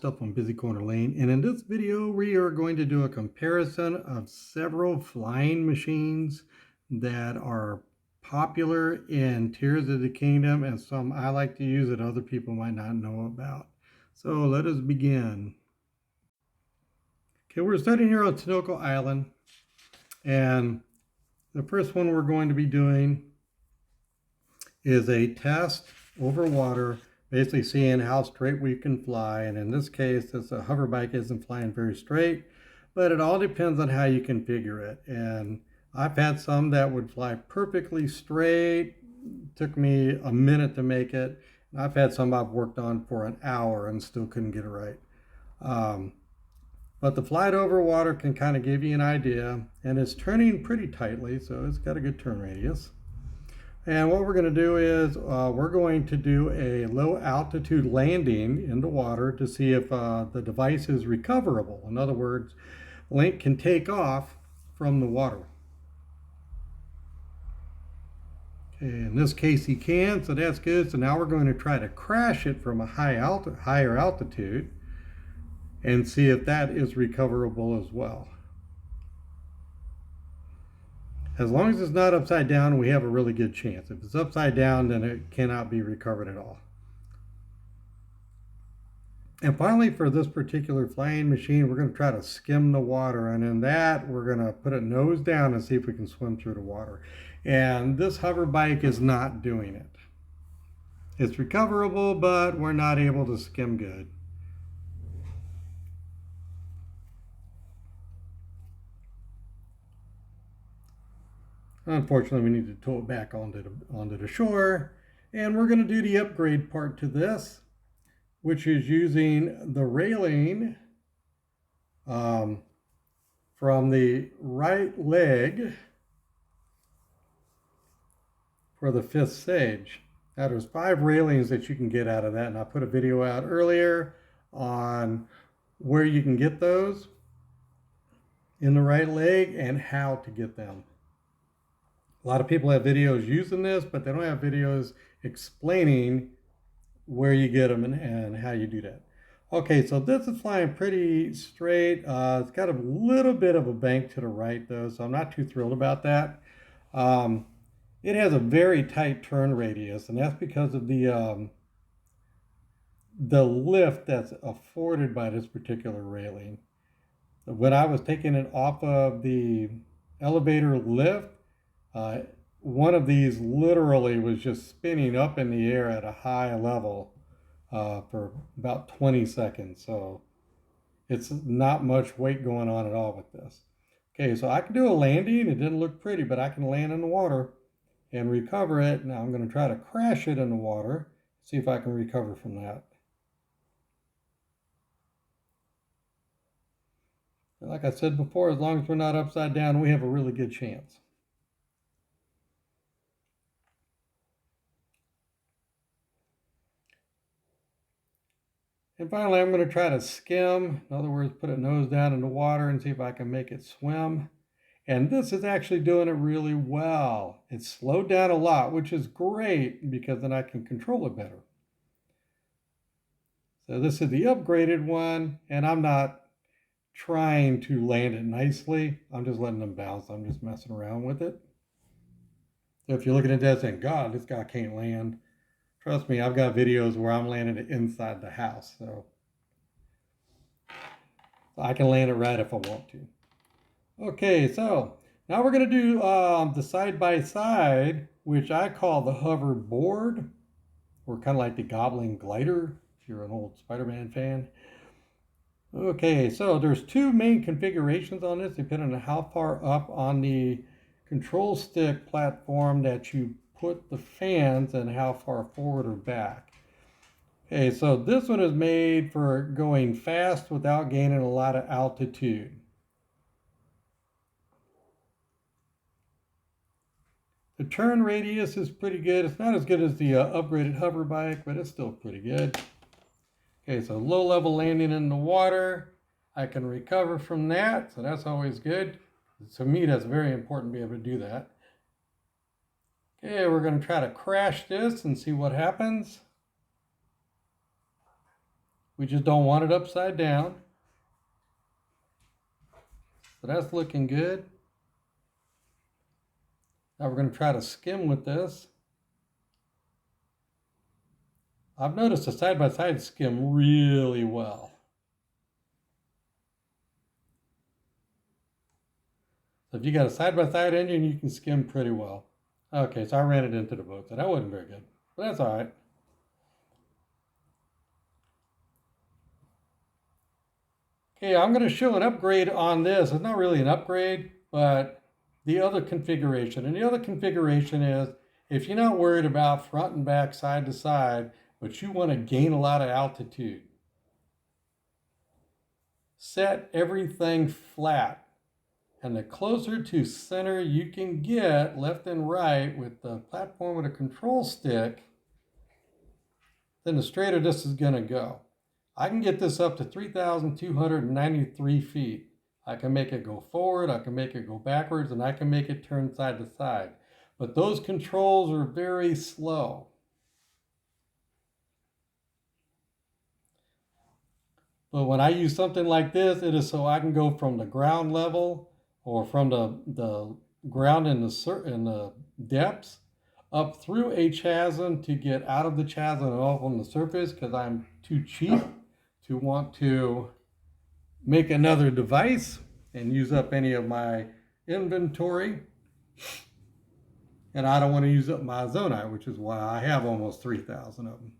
Stuff on Busy Corner Lane, and in this video we are going to do a comparison of several flying machines that are popular in Tears of the Kingdom and some I like to use that other people might not know about. So let us begin. Okay, we're starting here on Tenoko Island, and the first one we're going to be doing is a test over water, basically seeing how straight we can fly. And in this case, this Hoverbike isn't flying very straight, but it all depends on how you configure it. And I've had some that would fly perfectly straight. It took me a minute to make it. And I've had some I've worked on for an hour and still couldn't get it right. But the flight over water can kind of give you an idea, and it's turning pretty tightly, so it's got a good turn radius. And what we're going to do is we're going to do a low altitude landing into water to see if the device is recoverable. In other words, Link can take off from the water. Okay, in this case he can, so that's good. So now we're going to try to crash it from a higher altitude and see if that is recoverable as well. As long as it's not upside down, we have a really good chance. If it's upside down, then it cannot be recovered at all. And finally, for this particular flying machine, we're going to try to skim the water. And in that, we're going to put it nose down and see if we can swim through the water. And this hover bike is not doing it. It's recoverable, but we're not able to skim good. Unfortunately, we need to tow it back onto the shore. And we're going to do the upgrade part to this, which is using the railing from the right leg for the fifth stage. Now there's 5 railings that you can get out of that, and I put a video out earlier on where you can get those in the right leg and how to get them. A lot of people have videos using this, but they don't have videos explaining where you get them and how you do that. Okay, so this is flying pretty straight. It's got a little bit of a bank to the right though, so I'm not too thrilled about that. It has a very tight turn radius, and that's because of the lift that's afforded by this particular railing. When I was taking it off of the elevator lift, one of these literally was just spinning up in the air at a high level for about 20 seconds. So it's not much weight going on at all with this. Okay, so I can do a landing. It didn't look pretty, but I can land in the water and recover it. Now I'm going to try to crash it in the water, see if I can recover from that. And like I said before, as long as we're not upside down, we have a really good chance. And finally, I'm going to try to skim. In other words, put it nose down in the water and see if I can make it swim. And this is actually doing it really well. It's slowed down a lot, which is great because then I can control it better. So this is the upgraded one, and I'm not trying to land it nicely. I'm just letting them bounce. I'm just messing around with it. So if you're looking at that saying, God, this guy can't land, trust me, I've got videos where I'm landing it inside the house, so I can land it right if I want to. Okay, so now we're going to do the side-by-side, which I call the Hoverboard, or kind of like the Goblin glider, if you're an old Spider-Man fan. Okay, so there's 2 main configurations on this, depending on how far up on the control stick platform that you put the fans and how far forward or back. Okay, so this one is made for going fast without gaining a lot of altitude. The turn radius is pretty good. It's not as good as the upgraded Hoverbike, but it's still pretty good. Okay, so low level landing in the water. I can recover from that, so that's always good. To me, that's very important to be able to do that. Okay, we're going to try to crash this and see what happens. We just don't want it upside down. So that's looking good. Now we're going to try to skim with this. I've noticed the side-by-side skim really well. So if you got a side-by-side engine, you can skim pretty well. Okay, so I ran it into the boat, so that wasn't very good. But that's all right. Okay, I'm going to show an upgrade on this. It's not really an upgrade, but the other configuration. And the other configuration is if you're not worried about front and back, side to side, but you want to gain a lot of altitude, set everything flat. And the closer to center you can get, left and right, with the platform with a control stick, then the straighter this is going to go. I can get this up to 3,293 feet. I can make it go forward, I can make it go backwards, and I can make it turn side to side. But those controls are very slow. But when I use something like this, it is so I can go from the ground level or from the ground in the depths up through a chasm to get out of the chasm and off on the surface, because I'm too cheap to want to make another device and use up any of my inventory. And I don't want to use up my zonite, which is why I have almost 3,000 of them.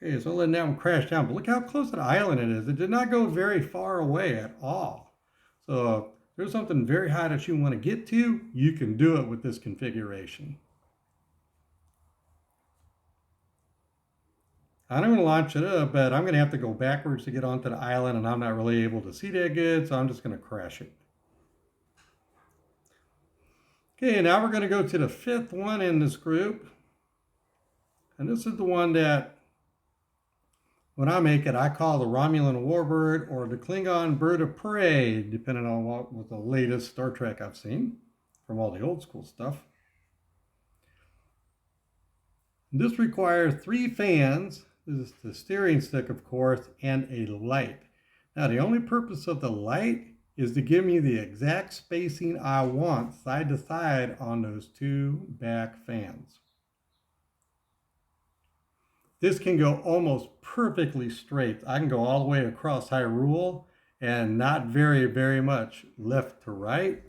Okay, so letting that one crash down, but look how close to the island it is. It did not go very far away at all. So if there's something very high that you want to get to, you can do it with this configuration. I'm going to launch it up, but I'm going to have to go backwards to get onto the island, and I'm not really able to see that good, so I'm just going to crash it. Okay, now we're going to go to the 5th one in this group. And this is the one that, when I make it, I call the Romulan Warbird or the Klingon Bird of Prey, depending on what was the latest Star Trek I've seen from all the old school stuff. This requires 3 fans. This is the steering stick, of course, and a light. Now, the only purpose of the light is to give me the exact spacing I want side to side on those 2 back fans. This can go almost perfectly straight. I can go all the way across Hyrule and not very, very much left to right.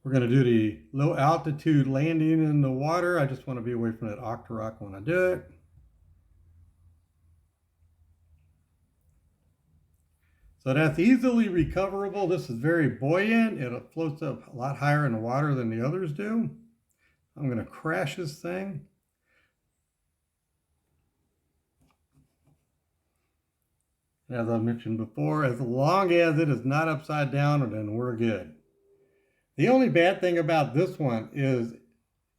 We're going to do the low altitude landing in the water. I just want to be away from that Octorok when I do it. So that's easily recoverable. This is very buoyant. It floats up a lot higher in the water than the others do. I'm going to crash this thing. As I mentioned before, as long as it is not upside down, then we're good. The only bad thing about this one is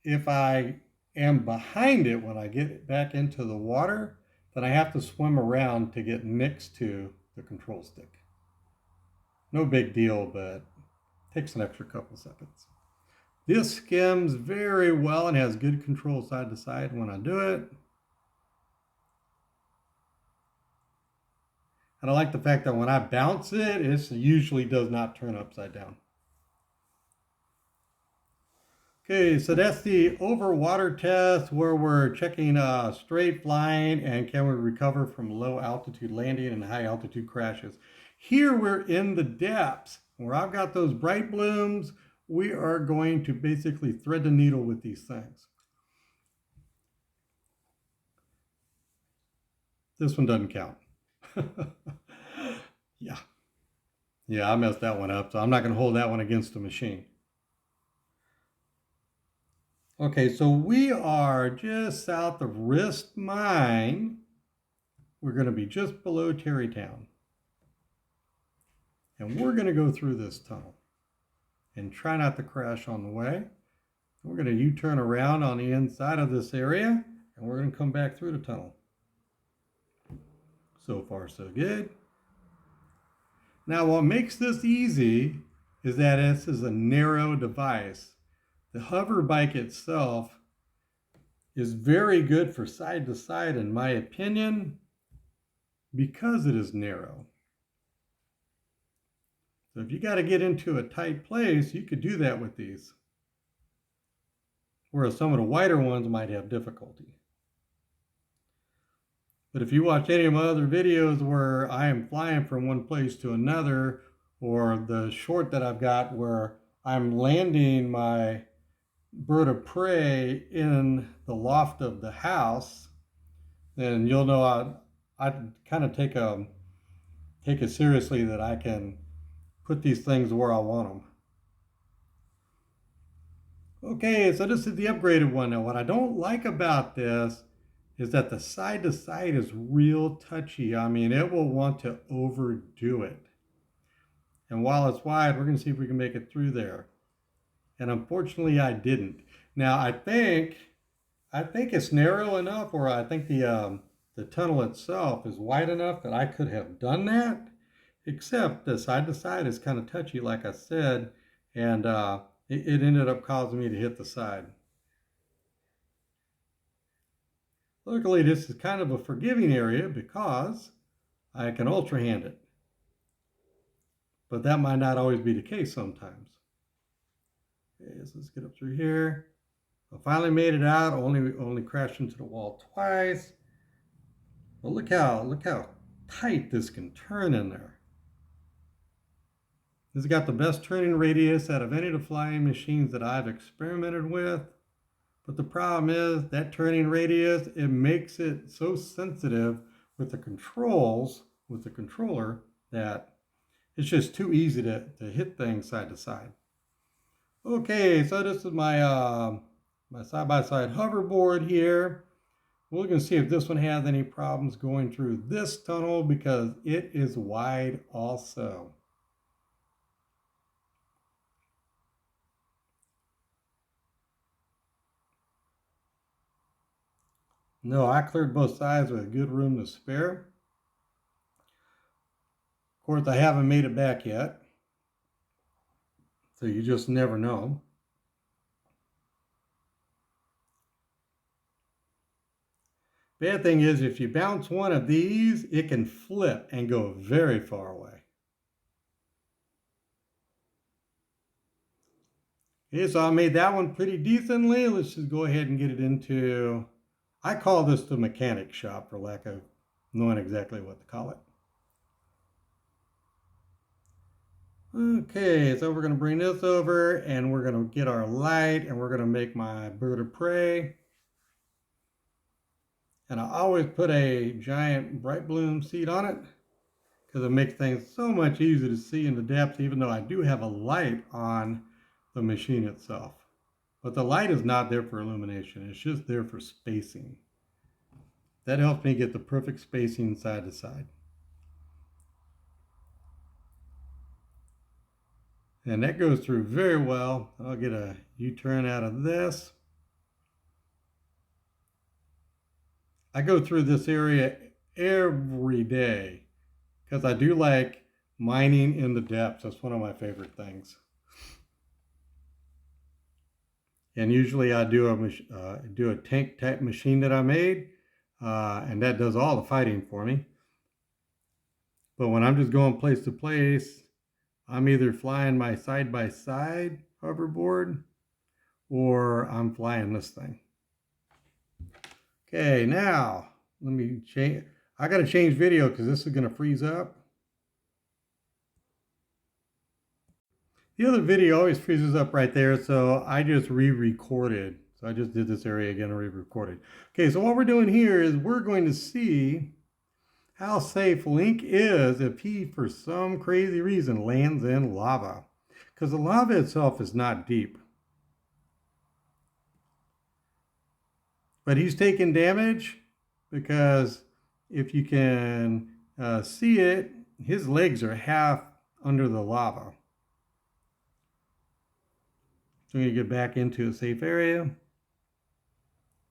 if I am behind it when I get back into the water, then I have to swim around to get next to the control stick. No big deal, but takes an extra couple seconds. This skims very well and has good control side to side when I do it. And I like the fact that when I bounce it, it usually does not turn upside down. Okay, so that's the over water test where we're checking straight flying and can we recover from low altitude landing and high altitude crashes. Here we're in the depths where I've got those bright blooms. We are going to basically thread the needle with these things. This one doesn't count. Yeah, I messed that one up, so I'm not going to hold that one against the machine. Okay, so we are just south of Wrist Mine. We're going to be just below Terrytown. And we're going to go through this tunnel and try not to crash on the way. We're going to U-turn around on the inside of this area, and we're going to come back through the tunnel. So far, so good. Now, what makes this easy is that this is a narrow device. The Hoverbike itself is very good for side to side, in my opinion, because it is narrow. So if you got to get into a tight place, you could do that with these. Whereas some of the wider ones might have difficulty. But if you watch any of my other videos where I am flying from one place to another, or the short that I've got where I'm landing my bird of prey in the loft of the house, then you'll know I kind of take it seriously that I can put these things where I want them. Okay, so this is the upgraded one. Now, what I don't like about this is that the side to side is real touchy. I mean, it will want to overdo it. And while it's wide, we're going to see if we can make it through there. And unfortunately, I didn't. Now, I think it's narrow enough, or I think the tunnel itself is wide enough that I could have done that. Except the side to side is kind of touchy, like I said, and it ended up causing me to hit the side. Luckily, this is kind of a forgiving area because I can ultra hand it. But that might not always be the case sometimes. Okay, so let's get up through here. I finally made it out, only crashed into the wall twice. But look how tight this can turn in there. This has got the best turning radius out of any of the flying machines that I've experimented with. But the problem is that turning radius, it makes it so sensitive with the controls, with the controller, that it's just too easy to hit things side to side. Okay, so this is my my side-by-side hoverboard here. We're going to see if this one has any problems going through this tunnel because it is wide also. No, I cleared both sides with good room to spare. Of course, I haven't made it back yet, so you just never know. Bad thing is, if you bounce one of these, it can flip and go very far away. Okay, so I made that one pretty decently. Let's just go ahead and get it into, I call this the mechanic shop for lack of knowing exactly what to call it. Okay, so we're going to bring this over and we're going to get our light and we're going to make my bird of prey. And I always put a giant bright bloom seed on it because it makes things so much easier to see in the depths, even though I do have a light on the machine itself. But the light is not there for illumination, it's just there for spacing. That helps me get the perfect spacing side to side. And that goes through very well. I'll get a U-turn out of this. I go through this area every day because I do like mining in the depths. That's one of my favorite things. And usually I do a tank type machine that I made, and that does all the fighting for me. But when I'm just going place to place, I'm either flying my side-by-side hoverboard or I'm flying this thing. Okay, now let me change. I got to change video because this is going to freeze up. The other video always freezes up right there, so I just re-recorded. So I just did this area again and re-recorded. Okay, so what we're doing here is we're going to see how safe Link is if he, for some crazy reason, lands in lava. Because the lava itself is not deep. But he's taking damage because if you can see it, his legs are half under the lava. So I'm going to get back into a safe area.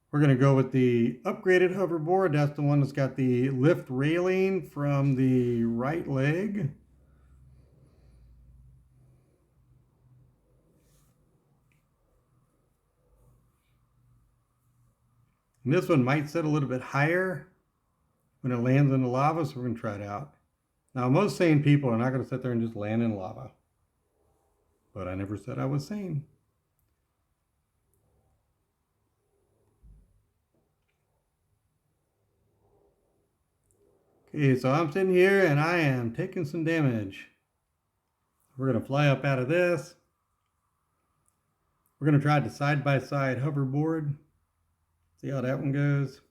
We're going to go with the upgraded hoverboard. That's the one that's got the lift railing from the right leg. And this one might sit a little bit higher when it lands in the lava, so we're going to try it out. Now, most sane people are not going to sit there and just land in lava. But I never said I was sane. Okay, so I'm sitting here and I am taking some damage. We're going to fly up out of this. We're going to try the side-by-side hoverboard. See how that one goes.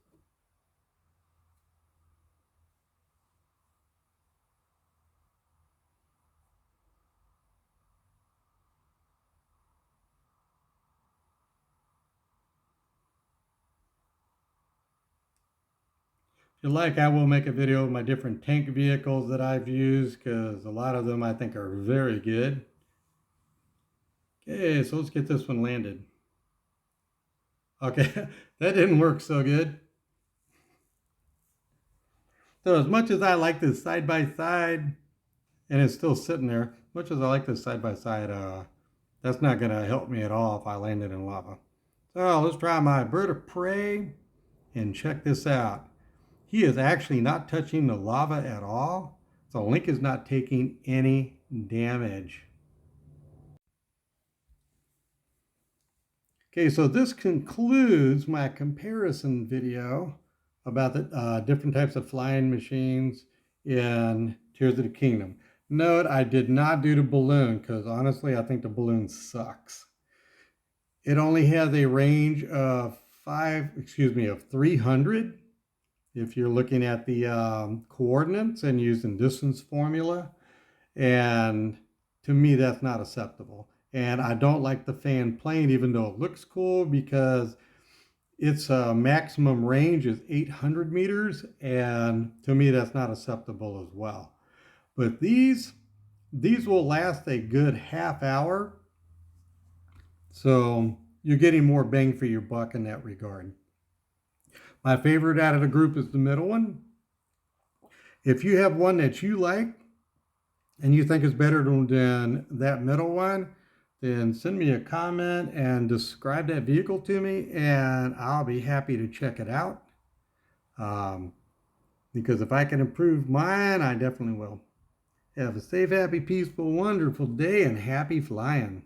If you like, I will make a video of my different tank vehicles that I've used, because a lot of them I think are very good. Okay, so let's get this one landed. Okay, that didn't work so good. So as much as I like this side-by-side, and it's still sitting there, as much as I like this side-by-side, that's not going to help me at all if I landed in lava. So let's try my bird of prey and check this out. He is actually not touching the lava at all, so Link is not taking any damage. Okay, so this concludes my comparison video about the different types of flying machines in Tears of the Kingdom. Note, I did not do the balloon because honestly, I think the balloon sucks. It only has a range of 300 if you're looking at the coordinates and using distance formula. And to me, that's not acceptable. And I don't like the fan plane, even though it looks cool, because its maximum range is 800 meters. And to me, that's not acceptable as well. But these will last a good half hour. So you're getting more bang for your buck in that regard. My favorite out of the group is the middle one. If you have one that you like and you think is better than that middle one, then send me a comment and describe that vehicle to me, and I'll be happy to check it out. Because if I can improve mine, I definitely will. Have a safe, happy, peaceful, wonderful day, and happy flying.